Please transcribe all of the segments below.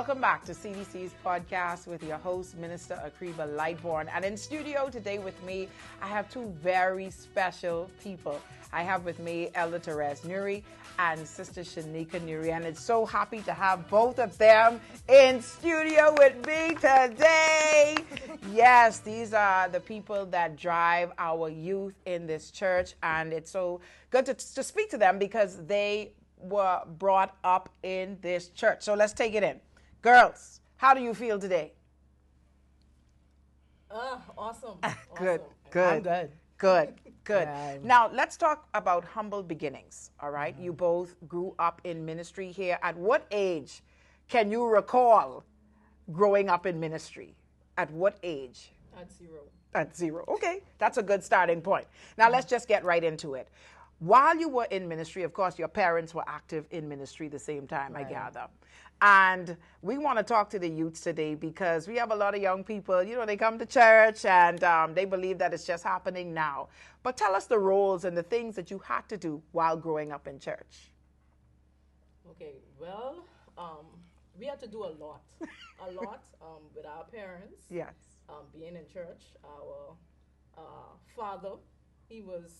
Welcome back to CDC's Podcast with your host, Minister Akriba Lightborn. And in studio today with me, I have two very special people. I have with me Elder Terez Newry and Sister Shanika Newry. And it's so happy to have both of them in studio with me today. Yes, these are the people that drive our youth in this church. And it's so good to speak to them because they were brought up in this church. So let's take it in. Girls, how do you feel today? Awesome. Good, Awesome. good. I'm Good. Yeah. Now, let's talk about humble beginnings, all right? You both grew up in ministry here. At what age can you recall growing up in ministry? At what age? At 0. At 0. Okay, that's a good starting point. Now, let's just get right into it. While you were in ministry, of course, your parents were active in ministry the same time, I gather. And we want to talk to the youths today because we have a lot of young people, you know, they come to church and they believe that it's just happening now. But tell us the roles and the things that you had to do while growing up in church. Okay, well, we had to do a lot with our parents. Yes. Being in church, our father, he was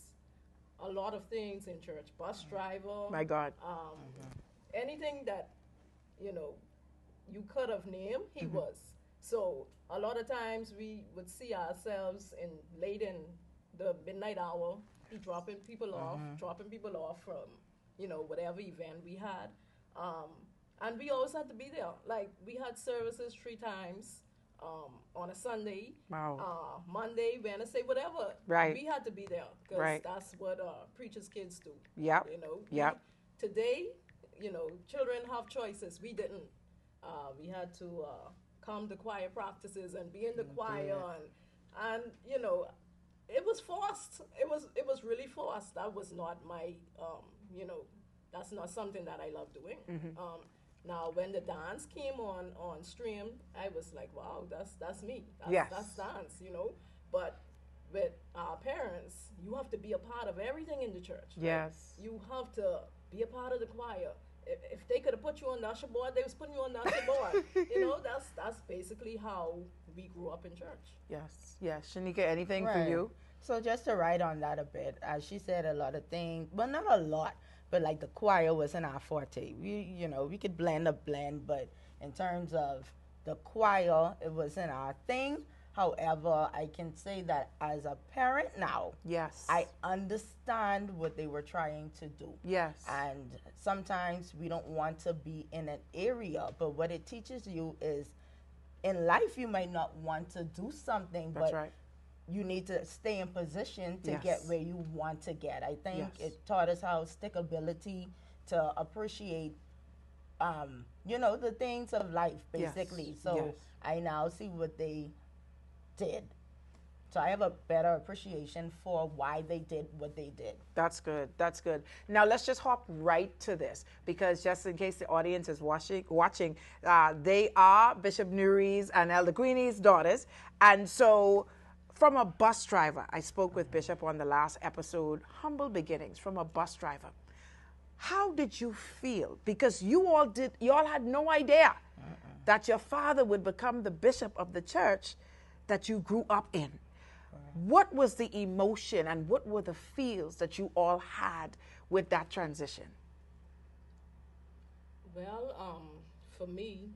a lot of things in church. Bus driver. My God. Anything that, you know, you could have named, he was. So a lot of times we would see ourselves late in the midnight hour, he dropping people off from, you know, whatever event we had. And we always had to be there. Like, we had services 3 times on a Sunday, Monday, Wednesday, whatever. Right. We had to be there because that's what preachers' kids do. Yep. You know. Yep. Today, you know, children have choices. We didn't. We had to come to choir practices and be in the choir, and you know, it was forced. It was really forced. That was not my, you know, that's not something that I love doing. Now, when the dance came on stream, I was like, wow, that's me. That's dance, you know. But with our parents, you have to be a part of everything in the church. Yes. Right? You have to be a part of the choir. If they could have put you on the usher board, they was putting you on the usher board. You know, that's basically how we grew up in church. Yes. Yes. Shanika, anything for you? So just to write on that a bit, as she said, a lot of things, well, not a lot, but like the choir wasn't our forte. We could blend, but in terms of the choir, it wasn't our thing. However, I can say that as a parent now, Yes. I understand what they were trying to do. Yes. And sometimes we don't want to be in an area, but what it teaches you is in life you might not want to do something, That's but right. you need to stay in position to get where you want to get. I think it taught us how stickability, to appreciate, you know, the things of life, basically. So I now see what they did. So I have a better appreciation for why they did what they did. That's good. That's good. Now let's just hop right to this because just in case the audience is watching, they are Bishop Newry's and Elder Queenie's daughters. And so from a bus driver, I spoke with Bishop on the last episode, humble beginnings from a bus driver. How did you feel? Because you all had no idea that your father would become the bishop of the church that you grew up in. What was the emotion and what were the feels that you all had with that transition? Well, for me,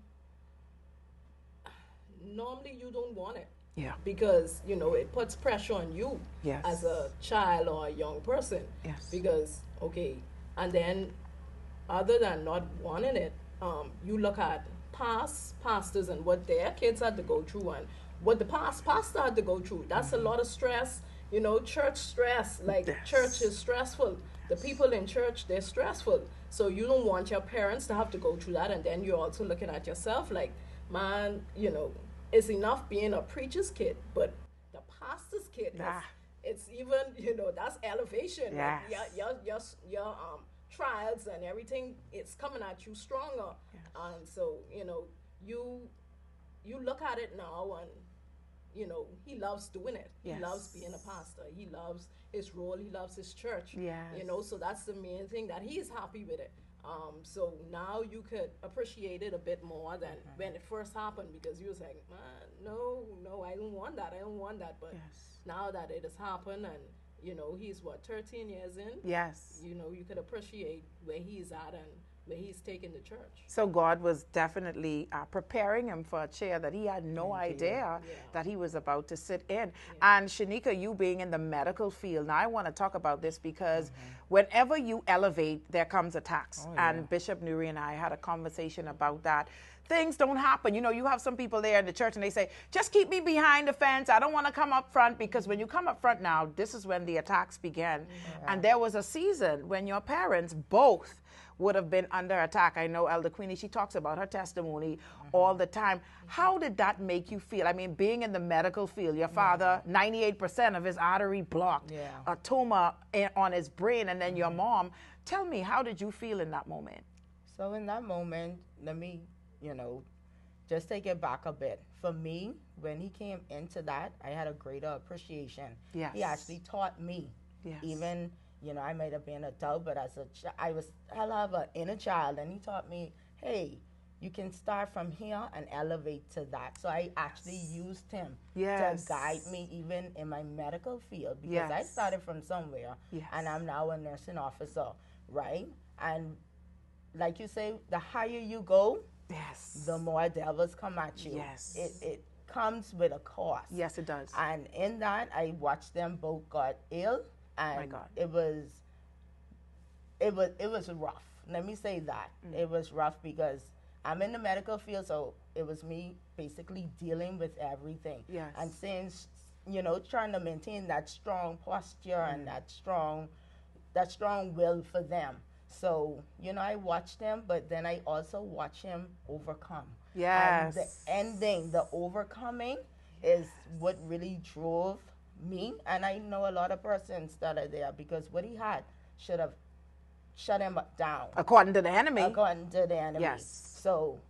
normally you don't want it. Yeah. Because, you know, it puts pressure on you as a child or a young person. Yes. Because, okay, and then other than not wanting it, you look at past pastors and what their kids had to go through and what the past pastor had to go through. That's a lot of stress, you know, church stress. Like, church is stressful. The people in church, they're stressful. So you don't want your parents to have to go through that. And then you're also looking at yourself like, man, you know, it's enough being a preacher's kid, but the pastor's kid, it's even, you know, that's elevation. Yes. Like your trials and everything, it's coming at you stronger. Yes. And so, you know, you look at it now and, you know, he loves doing it. Yes. He loves being a pastor. He loves his role. He loves his church. Yes. You know, so that's the main thing, that he is happy with it. So now you could appreciate it a bit more than when it first happened, because you was like, no, I don't want that. But now that it has happened, and he's 13 years in. Yes. You could appreciate where he's at and where he's taking the church. So God was definitely preparing him for a chair that he had no idea that he was about to sit in. And Shanika, you being in the medical field, now I want to talk about this because whenever you elevate, there comes attacks. And Bishop Newry and I had a conversation about that. Things don't happen. You have some people there in the church and they say, just keep me behind the fence. I don't want to come up front, because when you come up front now, this is when the attacks began. And there was a season when your parents both would have been under attack. I know Elder Queenie, she talks about her testimony all the time. How did that make you feel? I mean, being in the medical field, your father, 98% of his artery blocked, a tumor on his brain, and then your mom. Tell me, how did you feel in that moment? So in that moment, let me, just take it back a bit. For me, when he came into that, I had a greater appreciation. Yes. He actually taught me, even, I might have been an adult, but as I have an inner child, and he taught me, hey, you can start from here and elevate to that. So I actually used him to guide me even in my medical field, because I started from somewhere, and I'm now a nursing officer, right? And like you say, the higher you go, the more devils come at you. Yes. It comes with a cost. Yes, it does. And in that, I watched them both got ill, and my God. it was rough. Let me say that. It was rough because I'm in the medical field, so it was me basically dealing with everything. Yes. And since, trying to maintain that strong posture and that strong will for them. So, I watched him, but then I also watch him overcome. Yes. And the ending, the overcoming is what really drove me. And I know a lot of persons that are there, because what he had should have shut him down. According to the enemy. According to the enemy. Yes. So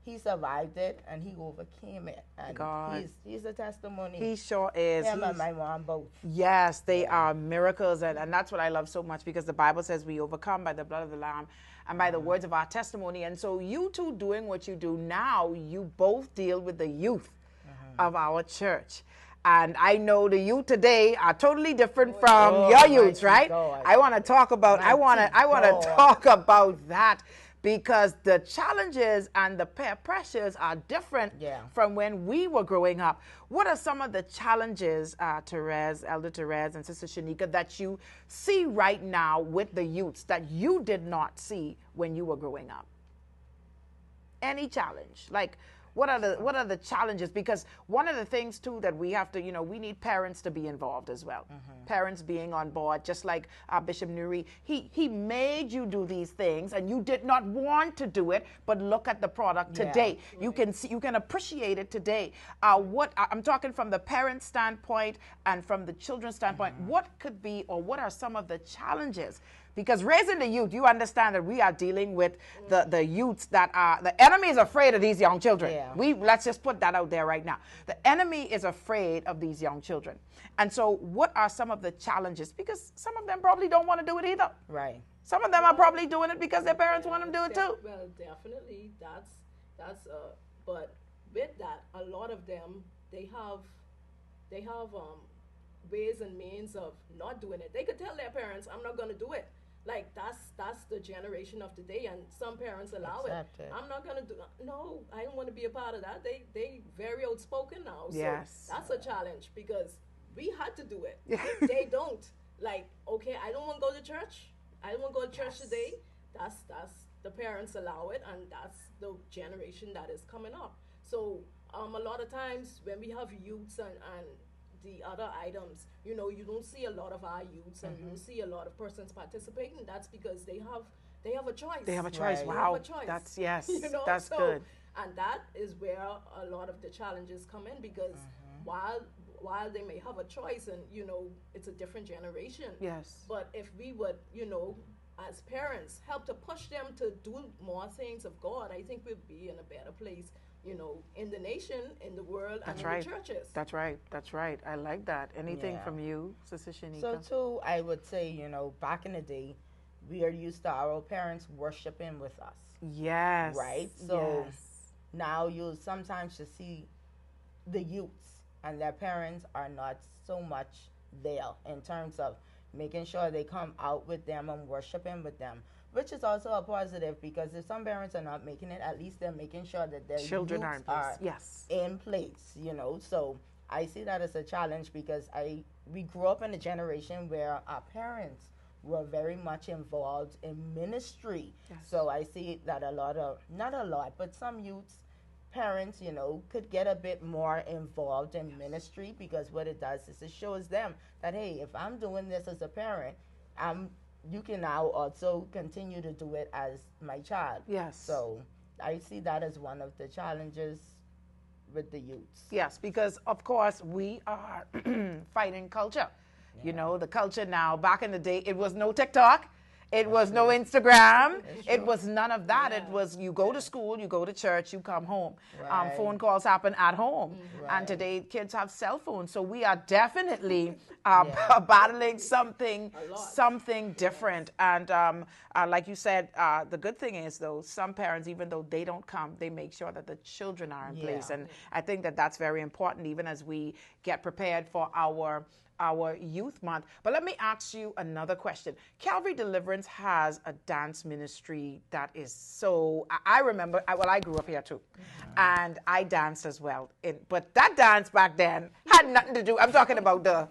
he survived it, and he overcame it. And God. he's a testimony. He sure is. Him and my mom both. Yes, they are miracles, and that's what I love so much, because the Bible says we overcome by the blood of the Lamb and by the words of our testimony. And so you two doing what you do now, you both deal with the youth of our church. And I know the youth today are totally different from your youths, right? God. I want to talk about I want to talk about that, because the challenges and the peer pressures are different from when we were growing up. What are some of the challenges, Terez, Elder Terez and Sister Shanika, that you see right now with the youths that you did not see when you were growing up? Any challenge? Like, what are the challenges? Because one of the things too that we have to, we need parents to be involved as well. Parents being on board, just like Bishop Newry, he made you do these things and you did not want to do it, but look at the product today. You can see, you can appreciate it today. What I'm talking from the parent standpoint and from the children's standpoint, what could be, or what are some of the challenges? Because raising the youth, you understand that we are dealing with the youths that are, the enemy is afraid of these young children. Let's just put that out there right now. The enemy is afraid of these young children. And so what are some of the challenges? Because some of them probably don't want to do it either. Right. Some of them are probably doing it because their parents want them to do it too. Well, definitely but with that, a lot of them, they have ways and means of not doing it. They could tell their parents, I'm not going to do it. Like, that's the generation of today, and some parents allow it. I'm not going to do no, I don't want to be a part of that. They very outspoken now. So that's a challenge, because we had to do it. They don't. Like, okay, I don't want to go to church. I don't want to go to church today. That's the parents allow it, and that's the generation that is coming up. So a lot of times when we have youths and the other items, you don't see a lot of our youths, and you don't see a lot of persons participating. That's because they have a choice. They have a choice. Right. Wow. They have a choice. That's that's so, good. And that is where a lot of the challenges come in, because while they may have a choice, and it's a different generation. Yes. But if we would, as parents, help to push them to do more things of God, I think we'd be in a better place, in the nation, in the world, and in the churches. That's right. I like that. Anything from you, Sister Shanika? So too, I would say, back in the day, we are used to our parents worshiping with us. Yes. Right? So now you sometimes just see the youths and their parents are not so much there in terms of making sure they come out with them and worshiping with them, which is also a positive, because if some parents are not making it, at least they're making sure that their children youths are in place, So I see that as a challenge, because we grew up in a generation where our parents were very much involved in ministry. So I see that not a lot, but some youths, parents, could get a bit more involved in ministry, because what it does is it shows them that, hey, if I'm doing this as a parent, you can now also continue to do it as my child. Yes. So I see that as one of the challenges with the youths. Yes, because of course we are fighting culture. The culture now, back in the day, it was no TikTok. It was no Instagram. It was none of that. It was you go to school, you go to church, you come home. Phone calls happen at home. And today kids have cell phones. So we are definitely battling something different. And like you said, the good thing is, though, some parents, even though they don't come, they make sure that the children are in place. And I think that that's very important, even as we get prepared for our youth month. But let me ask you another question. Calvary Deliverance has a dance ministry that is so, I remember, I grew up here too, and I danced as well. But that dance back then had nothing to do, I'm talking about the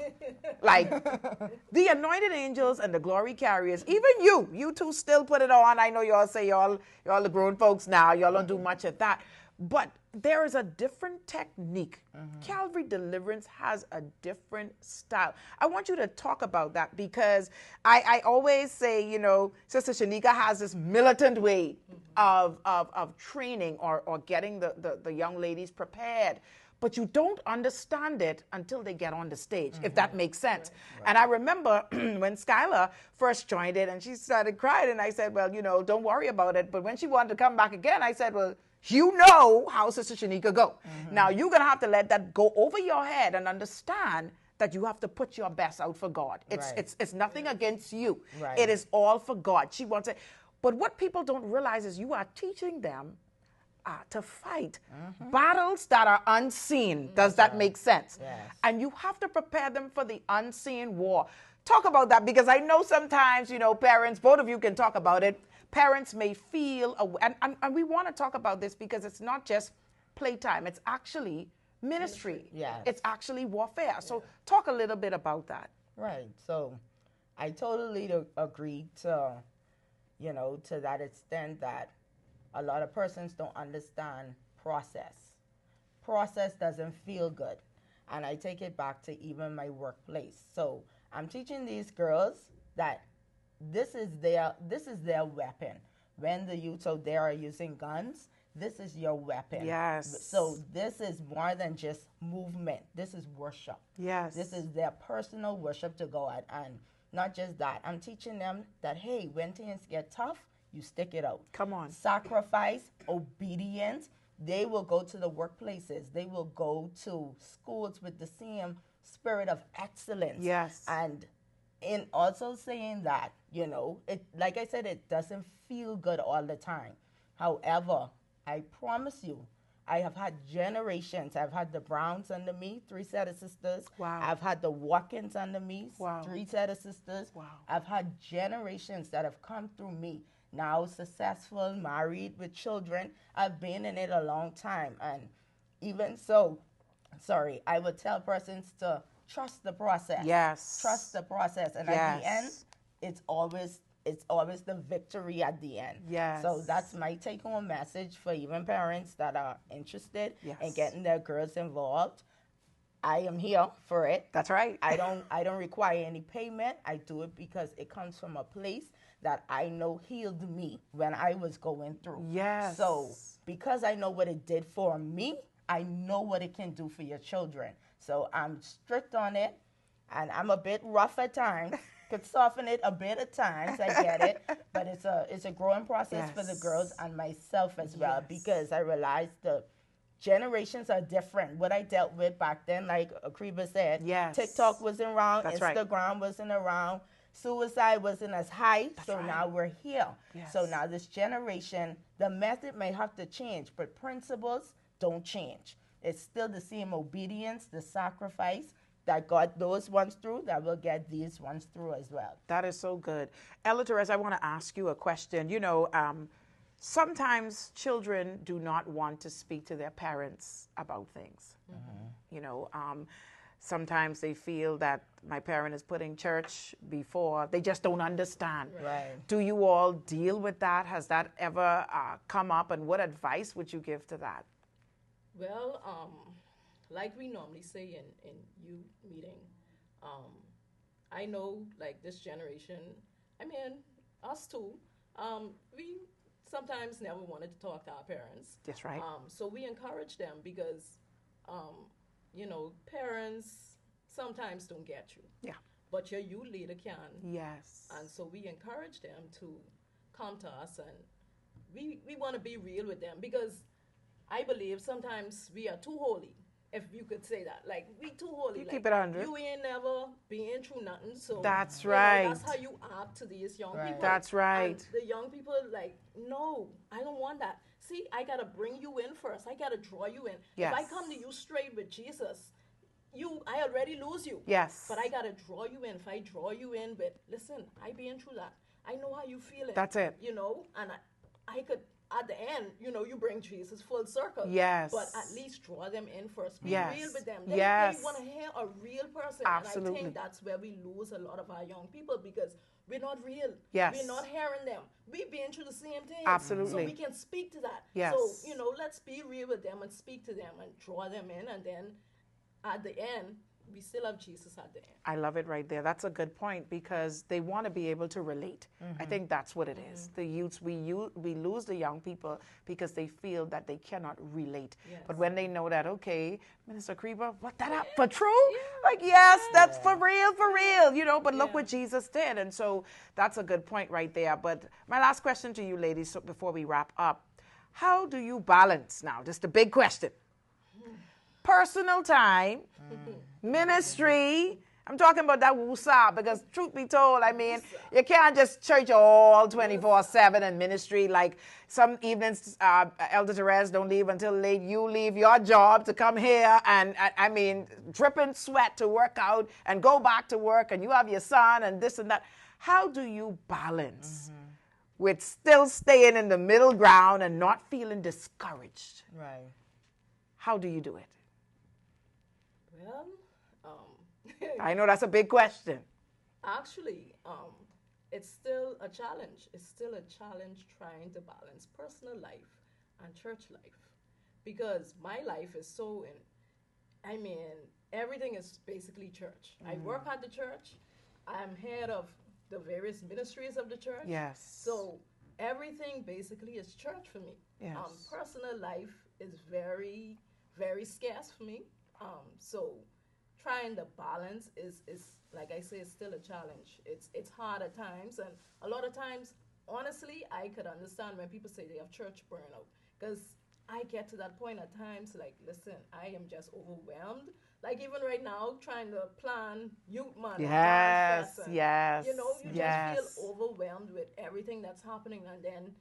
anointed angels and the glory carriers. Even you two still put it on. I know y'all say y'all the grown folks now, y'all don't do much of that. But there is a different technique. Calvary Deliverance has a different style. I want you to talk about that, because I always say, Sister Shanika has this militant way of training or getting the young ladies prepared. But you don't understand it until they get on the stage, if that makes sense. Right. And I remember when Skylar first joined it and she started crying, and I said, well, don't worry about it. But when she wanted to come back again, I said, well, you know how Sister Shanika go. Now you're going to have to let that go over your head and understand that you have to put your best out for God. It's nothing against you. Right. It is all for God. She wants it. But what people don't realize is you are teaching them to fight battles that are unseen. Does that make sense? Yes. And you have to prepare them for the unseen war. Talk about that, because I know sometimes, parents, both of you can talk about it. Parents may feel, and we want to talk about this because it's not just playtime. It's actually ministry. Yes. It's actually warfare. So talk a little bit about that. Right. So I totally agree to that extent that a lot of persons don't understand process. Process doesn't feel good. And I take it back to even my workplace. So I'm teaching these girls that this is their weapon. When the youths out there are using guns, this is your weapon. Yes. So this is more than just movement. This is worship. Yes. This is their personal worship to God. And not just that, I'm teaching them that, hey, when things get tough, you stick it out. Come on. Sacrifice, obedience. They will go to the workplaces. They will go to schools with the same spirit of excellence. Yes. And in also saying that, it, like I said, it doesn't feel good all the time. However, I promise you, I have had generations. I've had the Browns under me, 3 set of sisters. Wow. I've had the Watkins under me, wow. 3 set of sisters. Wow. I've had generations that have come through me. Now successful, married with children. I've been in it a long time. And even so, I would tell persons to trust the process. Yes. Trust the process. And at the end, it's always the victory at the end. Yes. So that's my take-home message for even parents that are interested in getting their girls involved. I am here for it. That's right. I don't require any payment. I do it because it comes from a place that I know healed me when I was going through. Yes. So because I know what it did for me, I know what it can do for your children. So I'm strict on it, and I'm a bit rough at times. Could soften it a bit at times, I get it, but it's a growing process for the girls and myself as well, because I realized the generations are different. What I dealt with back then, like Akriba said, TikTok wasn't around, Instagram wasn't around. suicide wasn't as high, so right. now we're here. Yes. So now this generation, the method may have to change, but principles don't change. It's still the same obedience, the sacrifice that got those ones through, that will get these ones through as well. That is so good. Elder Terez, I want to ask you a question. You know, sometimes children do not want to speak to their parents about things. You know, sometimes they feel that my parent is putting church before. They just don't understand. Right. Do you all deal with that? Has that ever come up? And what advice would you give to that? Well, like we normally say in youth meeting, I know like this generation, I mean, us too, we sometimes never wanted to talk to our parents. That's right. So we encourage them because, you know, parents sometimes don't get you. Yeah. But your youth leader can. Yes. And so we encourage them to come to us, and we want to be real with them, because I believe sometimes we are too holy, if you could say that. Like, we too holy. You like, keep it 100. You ain't never been through nothing. So That's you know, right. that's how you act to these young people. That's right. And the young people, like, no, I don't want that. See, I got to bring you in first. I got to draw you in. Yes. If I come to you straight with Jesus, I already lose you. Yes. But I got to draw you in. If I draw you in with, listen, I been through that. I know how you feeling. That's it. You know, and I could, at the end, you know, you bring Jesus full circle. Yes. But at least draw them in first. Be Yes. real with them. Yes. They want to hear a real person. Absolutely. And I think that's where we lose a lot of our young people, because we're not real. Yes. We're not hearing them. We've been through the same thing. Absolutely. So we can speak to that. Yes. So, you know, let's be real with them and speak to them and draw them in. And then at the end, we still have Jesus at the end. I love it right there. That's a good point, because they want to be able to relate. I think that's what it is. The youths, we lose the young people because they feel that they cannot relate. Yes. But when they know that, okay, Minister Creeper, what that up for true? Like, yes, that's for real, you know, but look what Jesus did. And so that's a good point right there. But my last question to you ladies, so before we wrap up, how do you balance now? Just a big question. Personal time, ministry. I'm talking about that woosah, because truth be told, I mean, you can't just church all 24/7 and ministry. Like some evenings, Elder Terez don't leave until late. You leave your job to come here, and I mean, dripping sweat to work out and go back to work, and you have your son and this and that. How do you balance with still staying in the middle ground and not feeling discouraged? Right. How do you do it? Well, I know that's a big question. actually, it's still a challenge. It's still a challenge trying to balance personal life and church life, because my life is so I mean, everything is basically church. I work at the church. I'm head of the various ministries of the church. Yes. So everything basically is church for me. Yes. Personal life is very, very scarce for me. So trying to balance is like I say, it's still a challenge. It's hard at times, and a lot of times, honestly, I could understand when people say they have church burnout, because I get to that point at times, like, listen, I am just overwhelmed. Like, even right now, trying to plan youth month. Yes, and, yes, you know, you yes. just feel overwhelmed with everything that's happening, and then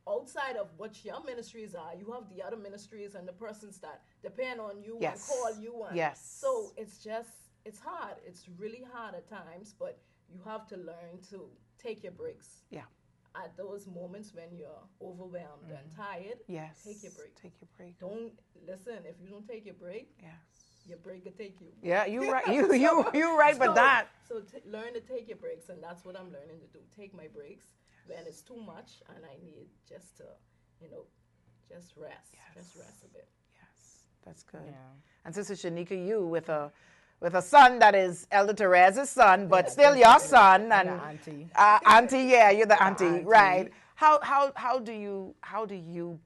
outside of what your ministries are, you have the other ministries and the persons that depend on you Yes. and call you. And Yes. so it's hard. It's really hard at times, but you have to learn to take your breaks. Yeah. At those moments when you're overwhelmed and tired, Yes. take your break. Take your break. Don't listen. If you don't take your break, Yes. your break will take you. Yeah, you right. You right, but that. So learn to take your breaks, and that's what I'm learning to do. Take my breaks when it's too much, and I need just to, just rest. Yes. Just rest a bit. Yes, that's good. Yeah. And Sister Shanika, you with a son that is Elder Terez's son, but still your son and the auntie. Auntie, yeah, you're the auntie, auntie. right? How do you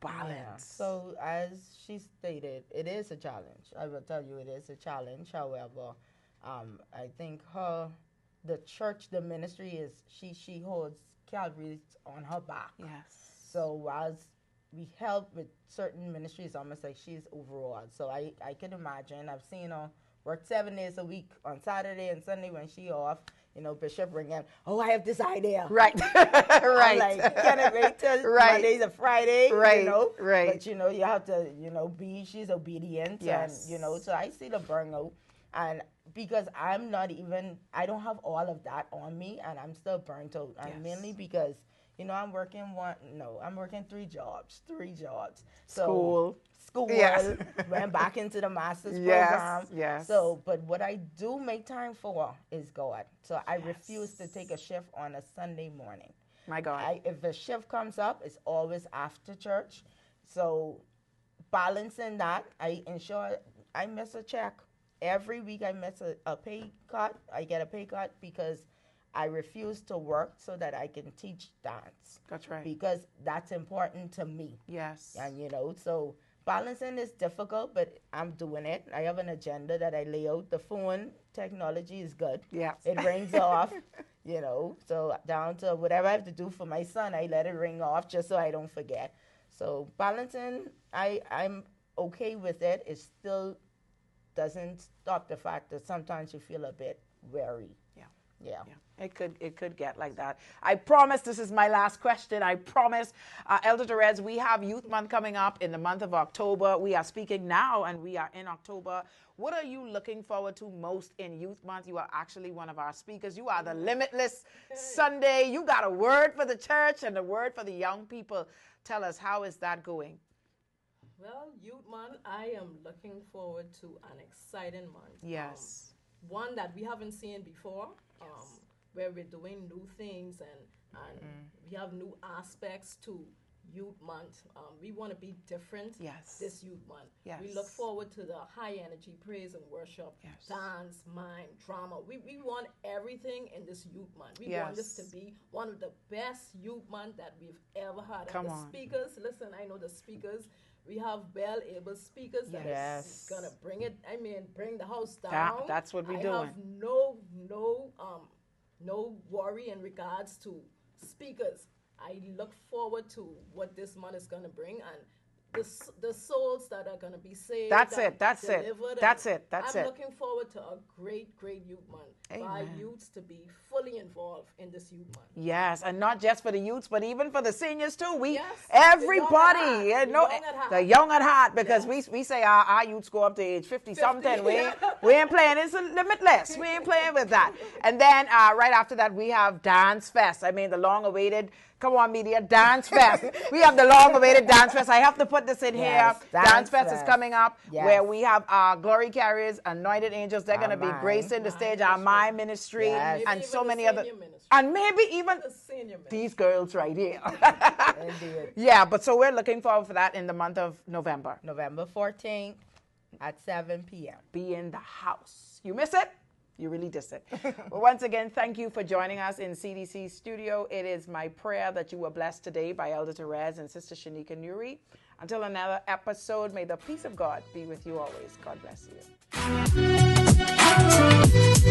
balance? Yeah. So as she stated, it is a challenge. I will tell you, it is a challenge. However, I think the church, the ministry is she holds Calvary on her back. Yes. So as we help with certain ministries, almost like she's overall. So I can imagine. I've seen her work 7 days a week on Saturday and Sunday when she off. Bishop bring in, I have this idea. Right. I'm like, can it wait till Monday to Friday? Right. Right. But, you have to, she's obedient. Yes. And, so I see the burnout. And because I don't have all of that on me, and I'm still burnt out. And mainly because, I'm working 3 jobs. So school, yes. went back into the master's program. Yes. So, but what I do make time for is God. So I refuse to take a shift on a Sunday morning. My God. If a shift comes up, it's always after church. So balancing that, I ensure I miss a check. Every week I miss a pay cut. I get a pay cut because I refuse to work so that I can teach dance. That's right. Because that's important to me. Yes. And, so balancing is difficult, but I'm doing it. I have an agenda that I lay out. The phone technology is good. Yes. It rings off, so down to whatever I have to do for my son, I let it ring off just so I don't forget. So balancing, I'm okay with it. It still doesn't stop the fact that sometimes you feel a bit weary. Yeah. It could get like that. I promise this is my last question. I promise. Elder Terez, we have Youth Month coming up in the month of October. We are speaking now and we are in October. What are you looking forward to most in Youth Month? You are actually one of our speakers. You are the Limitless Sunday. You got a word for the church and a word for the young people. Tell us, how is that going? Well, Youth Month, I am looking forward to an exciting month. Yes. One that we haven't seen before, where we're doing new things and we have new aspects to Youth Month. We want to be different this Youth Month. Yes. We look forward to the high energy praise and worship, dance, mime, drama. We want everything in this Youth Month. We want this to be one of the best Youth Month that we've ever had. Come and the on. speakers, listen, I know the speakers. We have well-able speakers that is gonna bring the house down. That's what we're doing. I have no worry in regards to speakers. I look forward to what this month is gonna bring and the souls that are gonna be saved. That's it. I'm looking forward to a great Youth Month. For our youths to be fully involved in this Youth Month. Yes, and not just for the youths, but even for the seniors too. Everybody, the young at heart, because we say our youths go up to age 50 something. We ain't playing. It's limitless. We ain't playing with that. And then right after that, we have Dance Fest. I mean, the long-awaited. Come on, media, Dance Fest. We have the long-awaited Dance Fest. I have to put this in here. Dance Fest is coming up, where we have our glory carriers, anointed angels. They're going to be gracing the stage, our My Ministry, and so many other. And maybe even these girls right here. Yeah, but so we're looking forward for that in the month of November. November 14th at 7 p.m. Be in the house. You miss it? You really diss it. Well, once again, thank you for joining us in CDC Studio. It is my prayer that you were blessed today by Elder Terez and Sister Shanika Newry. Until another episode, may the peace of God be with you always. God bless you.